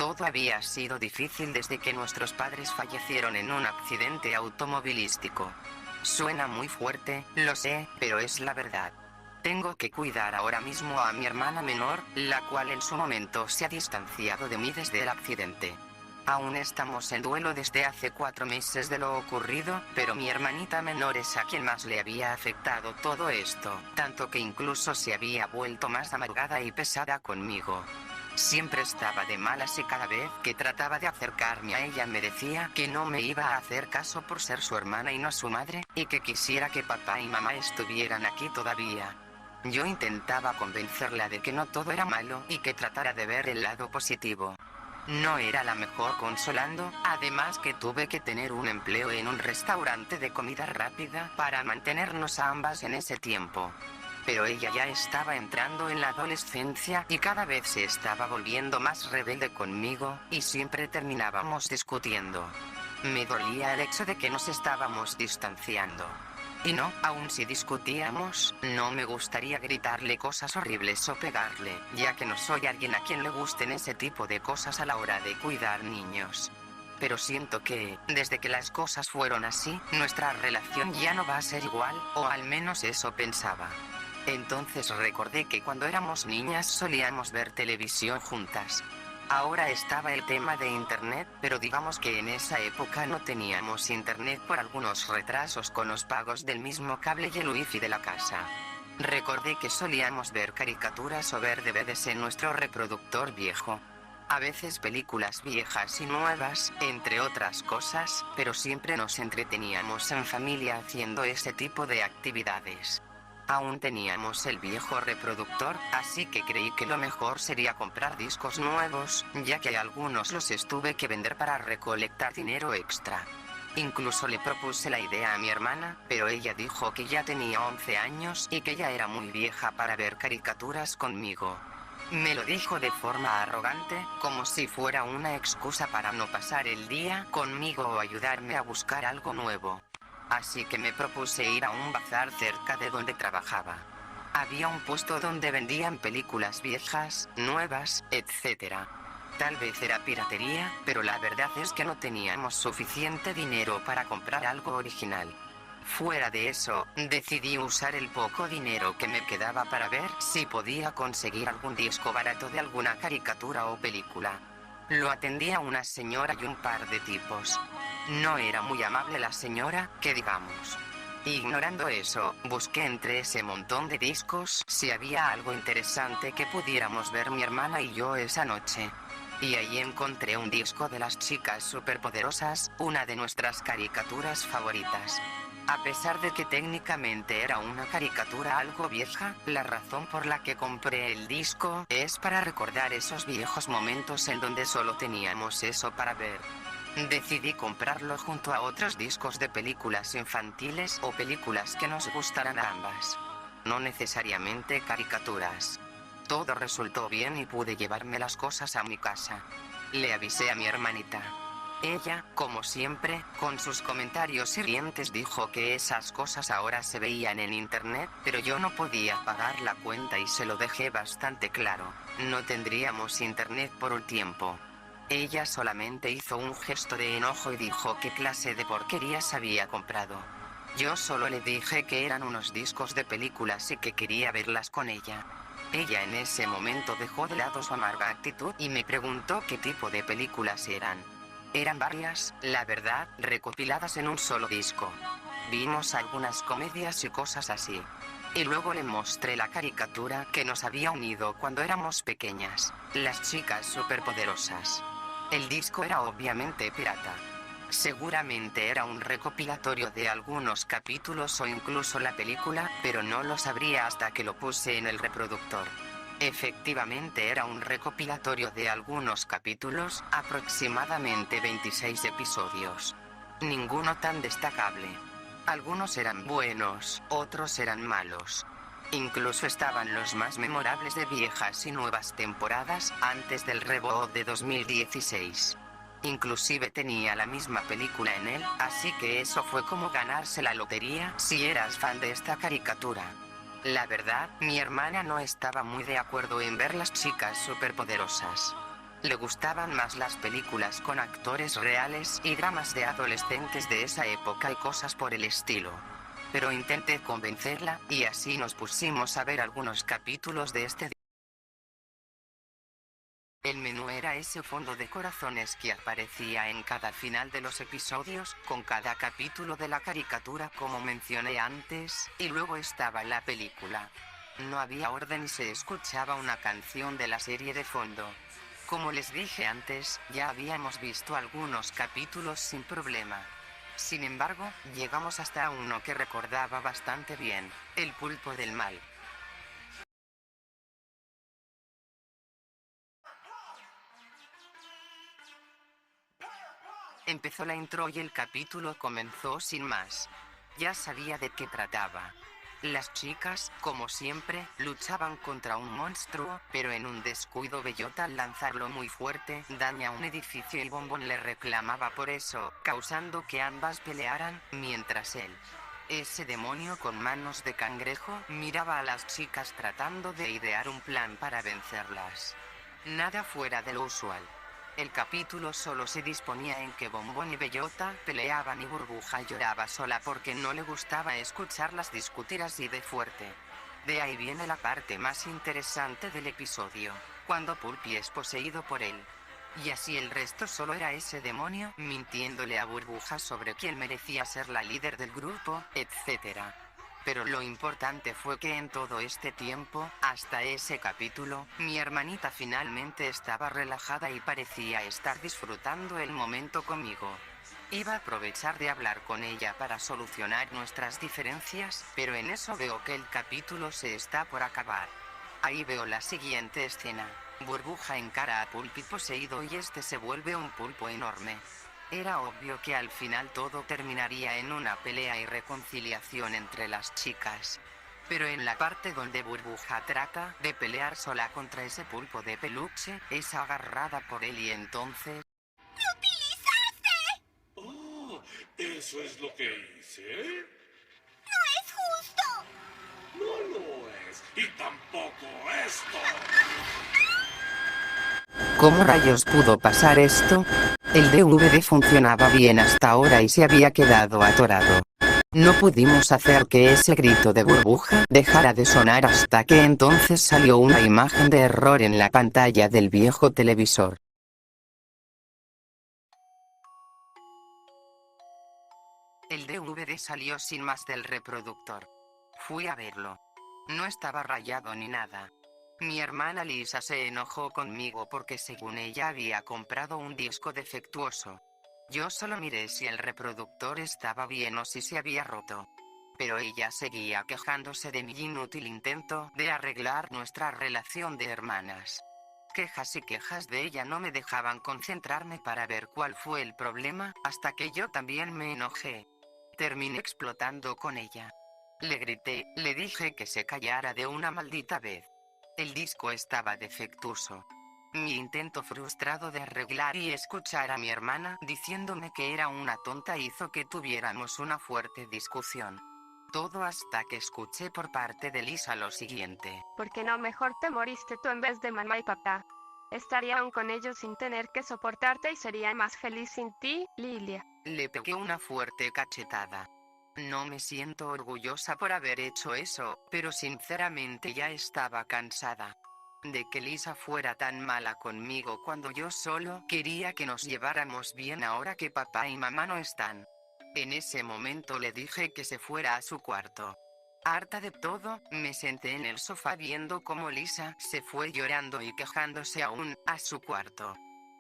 Todo había sido difícil desde que nuestros padres fallecieron en un accidente automovilístico. Suena muy fuerte, lo sé, pero es la verdad. Tengo que cuidar ahora mismo a mi hermana menor, la cual en su momento se ha distanciado de mí desde el accidente. Aún estamos en duelo desde hace 4 meses de lo ocurrido, pero mi hermanita menor es a quien más le había afectado todo esto, tanto que incluso se había vuelto más amargada y pesada conmigo. Siempre estaba de malas y cada vez que trataba de acercarme a ella me decía que no me iba a hacer caso por ser su hermana y no su madre, y que quisiera que papá y mamá estuvieran aquí todavía. Yo intentaba convencerla de que no todo era malo y que tratara de ver el lado positivo. No era la mejor consolando, además que tuve que tener un empleo en un restaurante de comida rápida para mantenernos a ambas en ese tiempo. Pero ella ya estaba entrando en la adolescencia y cada vez se estaba volviendo más rebelde conmigo, y siempre terminábamos discutiendo. Me dolía el hecho de que nos estábamos distanciando. Y no, aun si discutíamos, no me gustaría gritarle cosas horribles o pegarle, ya que no soy alguien a quien le gusten ese tipo de cosas a la hora de cuidar niños. Pero siento que, desde que las cosas fueron así, nuestra relación ya no va a ser igual, o al menos eso pensaba. Entonces recordé que cuando éramos niñas solíamos ver televisión juntas. Ahora estaba el tema de internet, pero digamos que en esa época no teníamos internet por algunos retrasos con los pagos del mismo cable y el wifi de la casa. Recordé que solíamos ver caricaturas o ver DVDs en nuestro reproductor viejo. A veces películas viejas y nuevas, entre otras cosas, pero siempre nos entreteníamos en familia haciendo ese tipo de actividades. Aún teníamos el viejo reproductor, así que creí que lo mejor sería comprar discos nuevos, ya que algunos los tuve que vender para recolectar dinero extra. Incluso le propuse la idea a mi hermana, pero ella dijo que ya tenía 11 años y que ya era muy vieja para ver caricaturas conmigo. Me lo dijo de forma arrogante, como si fuera una excusa para no pasar el día conmigo o ayudarme a buscar algo nuevo. Así que me propuse ir a un bazar cerca de donde trabajaba. Había un puesto donde vendían películas viejas, nuevas, etc. Tal vez era piratería, pero la verdad es que no teníamos suficiente dinero para comprar algo original. Fuera de eso, decidí usar el poco dinero que me quedaba para ver si podía conseguir algún disco barato de alguna caricatura o película. Lo atendía una señora y un par de tipos. No era muy amable la señora, que digamos. Ignorando eso, busqué entre ese montón de discos si había algo interesante que pudiéramos ver mi hermana y yo esa noche. Y ahí encontré un disco de las chicas superpoderosas, una de nuestras caricaturas favoritas. A pesar de que técnicamente era una caricatura algo vieja, la razón por la que compré el disco es para recordar esos viejos momentos en donde solo teníamos eso para ver. Decidí comprarlo junto a otros discos de películas infantiles o películas que nos gustaran a ambas. No necesariamente caricaturas. Todo resultó bien y pude llevarme las cosas a mi casa. Le avisé a mi hermanita. Ella, como siempre, con sus comentarios hirientes dijo que esas cosas ahora se veían en internet, pero yo no podía pagar la cuenta y se lo dejé bastante claro. No tendríamos internet por un tiempo. Ella solamente hizo un gesto de enojo y dijo qué clase de porquerías había comprado. Yo solo le dije que eran unos discos de películas y que quería verlas con ella. Ella en ese momento dejó de lado su amarga actitud y me preguntó qué tipo de películas eran. Eran varias, la verdad, recopiladas en un solo disco. Vimos algunas comedias y cosas así. Y luego le mostré la caricatura que nos había unido cuando éramos pequeñas, las chicas superpoderosas. El disco era obviamente pirata. Seguramente era un recopilatorio de algunos capítulos o incluso la película, pero no lo sabría hasta que lo puse en el reproductor. Efectivamente era un recopilatorio de algunos capítulos, aproximadamente 26 episodios. Ninguno tan destacable. Algunos eran buenos, otros eran malos. Incluso estaban los más memorables de viejas y nuevas temporadas, antes del reboot de 2016. Inclusive tenía la misma película en él, así que eso fue como ganarse la lotería si eras fan de esta caricatura. La verdad, mi hermana no estaba muy de acuerdo en ver las chicas superpoderosas. Le gustaban más las películas con actores reales y dramas de adolescentes de esa época y cosas por el estilo. Pero intenté convencerla, y así nos pusimos a ver algunos capítulos de este. El menú era ese fondo de corazones que aparecía en cada final de los episodios, con cada capítulo de la caricatura como mencioné antes, y luego estaba la película. No había orden y se escuchaba una canción de la serie de fondo. Como les dije antes, ya habíamos visto algunos capítulos sin problema. Sin embargo, llegamos hasta uno que recordaba bastante bien, el pulpo del mal. Empezó la intro y el capítulo comenzó sin más. Ya sabía de qué trataba. Las chicas, como siempre, luchaban contra un monstruo, pero en un descuido Bellota al lanzarlo muy fuerte, daña un edificio y Bombón le reclamaba por eso, causando que ambas pelearan, mientras él, ese demonio con manos de cangrejo, miraba a las chicas tratando de idear un plan para vencerlas. Nada fuera de lo usual. El capítulo solo se disponía en que Bombón y Bellota peleaban y Burbuja lloraba sola porque no le gustaba escucharlas discutir así de fuerte. De ahí viene la parte más interesante del episodio, cuando Pulpi es poseído por él. Y así el resto solo era ese demonio mintiéndole a Burbuja sobre quién merecía ser la líder del grupo, etc. Pero lo importante fue que en todo este tiempo, hasta ese capítulo, mi hermanita finalmente estaba relajada y parecía estar disfrutando el momento conmigo. Iba a aprovechar de hablar con ella para solucionar nuestras diferencias, pero en eso veo que el capítulo se está por acabar. Ahí veo la siguiente escena. Burbuja encara a Pulpi poseído y este se vuelve un pulpo enorme. Era obvio que al final todo terminaría en una pelea y reconciliación entre las chicas. Pero en la parte donde Burbuja trata de pelear sola contra ese pulpo de peluche, es agarrada por él y entonces... Oh, ¿eso es lo que hice? ¡No es justo! No lo es. Y tampoco esto. ¿Cómo rayos pudo pasar esto? El DVD funcionaba bien hasta ahora y se había quedado atorado. No pudimos hacer que ese grito de Burbuja dejara de sonar hasta que entonces salió una imagen de error en la pantalla del viejo televisor. El DVD salió sin más del reproductor. Fui a verlo. No estaba rayado ni nada. Mi hermana Lisa se enojó conmigo porque según ella había comprado un disco defectuoso. Yo solo miré si el reproductor estaba bien o si se había roto. Pero ella seguía quejándose de mi inútil intento de arreglar nuestra relación de hermanas. Quejas y quejas de ella no me dejaban concentrarme para ver cuál fue el problema, hasta que yo también me enojé. Terminé explotando con ella. Le grité, le dije que se callara de una maldita vez. El disco estaba defectuoso. Mi intento frustrado de arreglar y escuchar a mi hermana diciéndome que era una tonta hizo que tuviéramos una fuerte discusión. Todo hasta que escuché por parte de Lisa lo siguiente. ¿Por qué no mejor te moriste tú en vez de mamá y papá? Estaría aún con ellos sin tener que soportarte y sería más feliz sin ti, Lilia. Le pegué una fuerte cachetada. No me siento orgullosa por haber hecho eso, pero sinceramente ya estaba cansada de que Lisa fuera tan mala conmigo cuando yo solo quería que nos lleváramos bien ahora que papá y mamá no están. En ese momento le dije que se fuera a su cuarto. Harta de todo, me senté en el sofá viendo cómo Lisa se fue llorando y quejándose aún a su cuarto.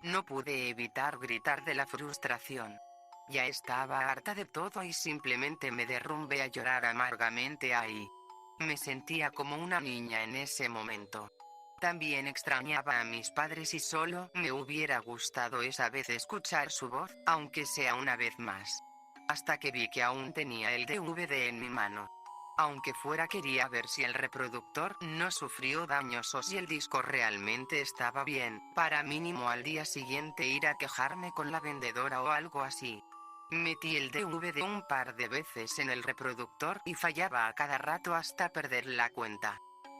No pude evitar gritar de la frustración. Ya estaba harta de todo y simplemente me derrumbé a llorar amargamente ahí. Me sentía como una niña en ese momento. También extrañaba a mis padres y solo me hubiera gustado esa vez escuchar su voz, aunque sea una vez más. Hasta que vi que aún tenía el DVD en mi mano. Aunque fuera quería ver si el reproductor no sufrió daños o si el disco realmente estaba bien, para mínimo al día siguiente ir a quejarme con la vendedora o algo así. Metí el DVD un par de veces en el reproductor y fallaba a cada rato hasta perder la cuenta.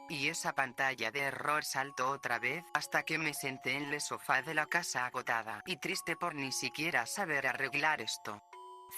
Y esa pantalla de error saltó otra vez hasta que me senté en el sofá de la casa agotada y triste por ni siquiera saber arreglar esto.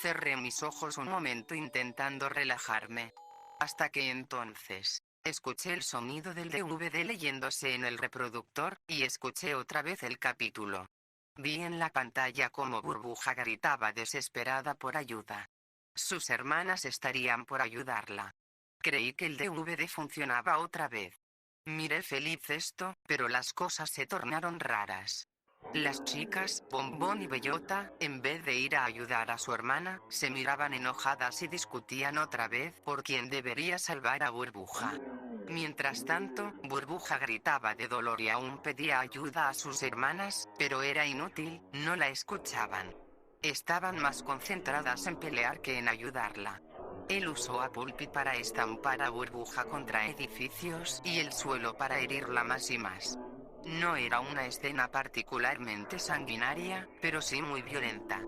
Cerré mis ojos un momento intentando relajarme. Hasta que entonces, escuché el sonido del DVD leyéndose en el reproductor, y escuché otra vez el capítulo. Vi en la pantalla cómo Burbuja gritaba desesperada por ayuda. Sus hermanas estarían por ayudarla. Creí que el DVD funcionaba otra vez. Miré feliz esto, pero las cosas se tornaron raras. Las chicas, Bombón y Bellota, en vez de ir a ayudar a su hermana, se miraban enojadas y discutían otra vez por quién debería salvar a Burbuja. Mientras tanto, Burbuja gritaba de dolor y aún pedía ayuda a sus hermanas, pero era inútil, no la escuchaban. Estaban más concentradas en pelear que en ayudarla. Él usó a Pulpi para estampar a Burbuja contra edificios y el suelo para herirla más y más. No era una escena particularmente sanguinaria, pero sí muy violenta.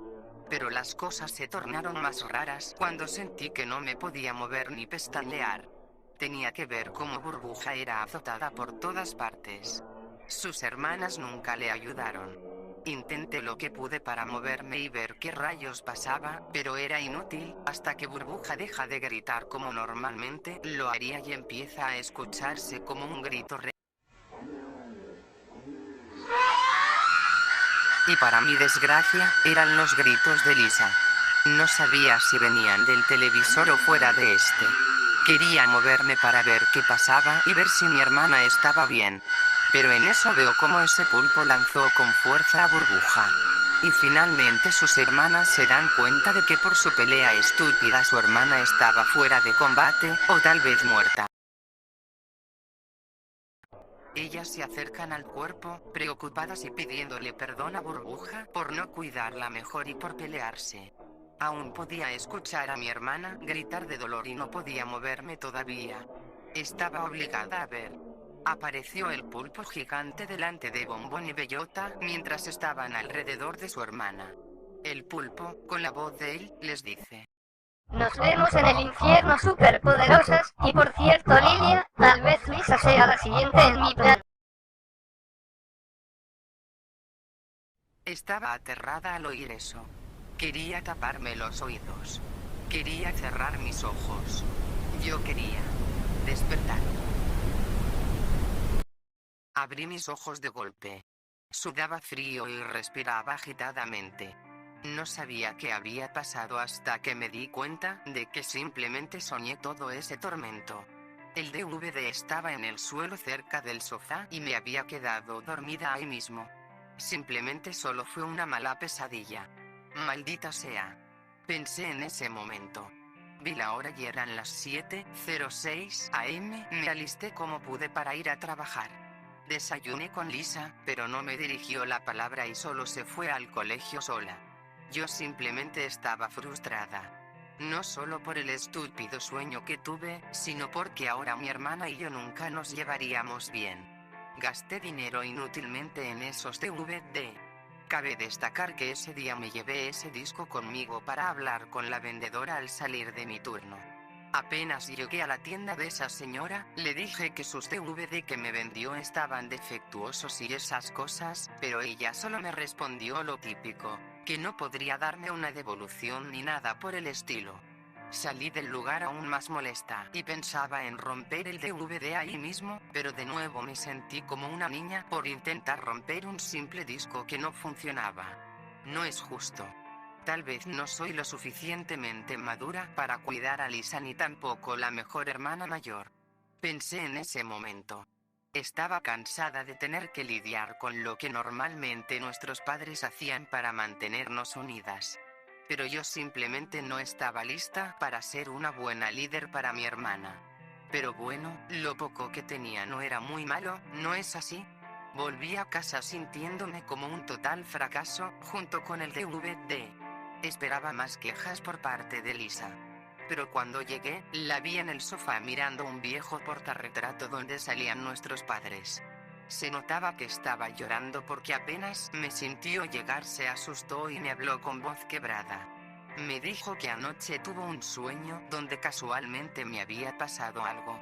Pero las cosas se tornaron más raras cuando sentí que no me podía mover ni pestañear. Tenía que ver cómo Burbuja era azotada por todas partes. Sus hermanas nunca le ayudaron. Intenté lo que pude para moverme y ver qué rayos pasaba, pero era inútil, hasta que Burbuja deja de gritar como normalmente lo haría y empieza a escucharse como un grito Y para mi desgracia, eran los gritos de Lisa. No sabía si venían del televisor o fuera de este. Quería moverme para ver qué pasaba y ver si mi hermana estaba bien. Pero en eso veo cómo ese pulpo lanzó con fuerza a Burbuja. Y finalmente sus hermanas se dan cuenta de que por su pelea estúpida su hermana estaba fuera de combate, o tal vez muerta. Ellas se acercan al cuerpo, preocupadas y pidiéndole perdón a Burbuja por no cuidarla mejor y por pelearse. Aún podía escuchar a mi hermana gritar de dolor y no podía moverme todavía. Estaba obligada a ver. Apareció el pulpo gigante delante de Bombón y Bellota mientras estaban alrededor de su hermana. El pulpo, con la voz de él, les dice: Nos vemos en el infierno, superpoderosas, y por cierto, Lilia, tal vez Lisa sea la siguiente en mi plan. Estaba aterrada al oír eso. Quería taparme los oídos. Quería cerrar mis ojos. Yo quería despertar. Abrí mis ojos de golpe. Sudaba frío y respiraba agitadamente. No sabía qué había pasado hasta que me di cuenta de que simplemente soñé todo ese tormento. El DVD estaba en el suelo cerca del sofá y me había quedado dormida ahí mismo. Simplemente solo fue una mala pesadilla. Maldita sea. Pensé en ese momento. Vi la hora y eran las 7:06 am. Me alisté como pude para ir a trabajar. Desayuné con Lisa, pero no me dirigió la palabra y solo se fue al colegio sola. Yo simplemente estaba frustrada. No solo por el estúpido sueño que tuve, sino porque ahora mi hermana y yo nunca nos llevaríamos bien. Gasté dinero inútilmente en esos DVD. Cabe destacar que ese día me llevé ese disco conmigo para hablar con la vendedora al salir de mi turno. Apenas llegué a la tienda de esa señora, le dije que sus DVD que me vendió estaban defectuosos y esas cosas, pero ella solo me respondió lo típico, que no podría darme una devolución ni nada por el estilo. Salí del lugar aún más molesta y pensaba en romper el DVD ahí mismo, pero de nuevo me sentí como una niña por intentar romper un simple disco que no funcionaba. No es justo. Tal vez no soy lo suficientemente madura para cuidar a Lisa ni tampoco la mejor hermana mayor. Pensé en ese momento. Estaba cansada de tener que lidiar con lo que normalmente nuestros padres hacían para mantenernos unidas. Pero yo simplemente no estaba lista para ser una buena líder para mi hermana. Pero bueno, lo poco que tenía no era muy malo, ¿no es así? Volví a casa sintiéndome como un total fracaso, junto con el DVD. Esperaba más quejas por parte de Lisa. Pero cuando llegué, la vi en el sofá mirando un viejo portarretrato donde salían nuestros padres. Se notaba que estaba llorando porque apenas me sintió llegar se asustó y me habló con voz quebrada. Me dijo que anoche tuvo un sueño donde casualmente me había pasado algo.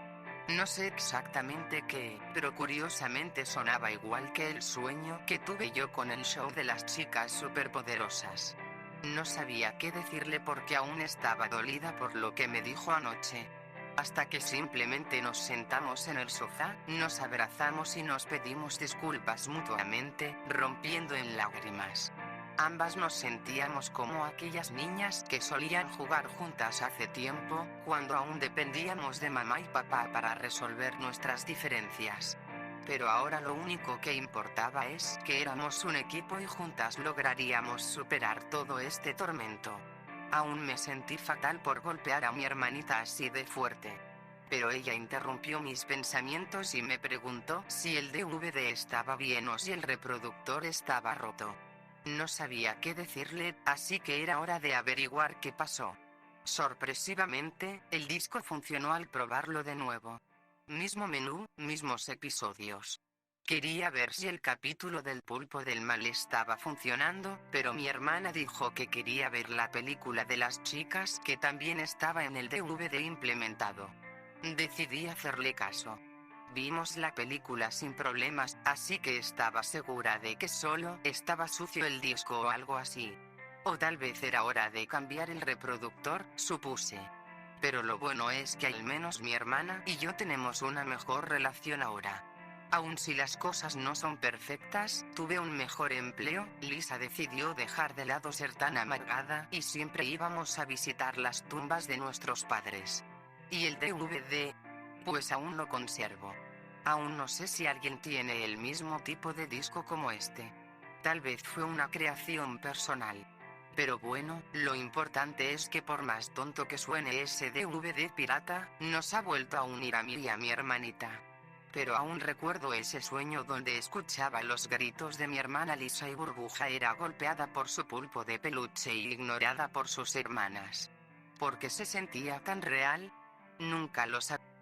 No sé exactamente qué, pero curiosamente sonaba igual que el sueño que tuve yo con el show de las chicas superpoderosas. No sabía qué decirle porque aún estaba dolida por lo que me dijo anoche. Hasta que simplemente nos sentamos en el sofá, nos abrazamos y nos pedimos disculpas mutuamente, rompiendo en lágrimas. Ambas nos sentíamos como aquellas niñas que solían jugar juntas hace tiempo, cuando aún dependíamos de mamá y papá para resolver nuestras diferencias. Pero ahora lo único que importaba es que éramos un equipo y juntas lograríamos superar todo este tormento. Aún me sentí fatal por golpear a mi hermanita así de fuerte. Pero ella interrumpió mis pensamientos y me preguntó si el DVD estaba bien o si el reproductor estaba roto. No sabía qué decirle, así que era hora de averiguar qué pasó. Sorpresivamente, el disco funcionó al probarlo de nuevo. Mismo menú, mismos episodios. Quería ver si el capítulo del pulpo del mal estaba funcionando, pero mi hermana dijo que quería ver la película de las chicas que también estaba en el DVD implementado. Decidí hacerle caso. Vimos la película sin problemas, así que estaba segura de que solo estaba sucio el disco o algo así. O tal vez era hora de cambiar el reproductor, supuse. Pero lo bueno es que al menos mi hermana y yo tenemos una mejor relación ahora. Aun si las cosas no son perfectas, tuve un mejor empleo, Lisa decidió dejar de lado ser tan amargada y siempre íbamos a visitar las tumbas de nuestros padres. ¿Y el DVD? Pues aún lo conservo. Aún no sé si alguien tiene el mismo tipo de disco como este. Tal vez fue una creación personal. Pero bueno, lo importante es que por más tonto que suene ese DVD pirata, nos ha vuelto a unir a mí y a mi hermanita. Pero aún recuerdo ese sueño donde escuchaba los gritos de mi hermana Lisa y Burbuja era golpeada por su pulpo de peluche y ignorada por sus hermanas. ¿Por qué se sentía tan real? Nunca lo sabía.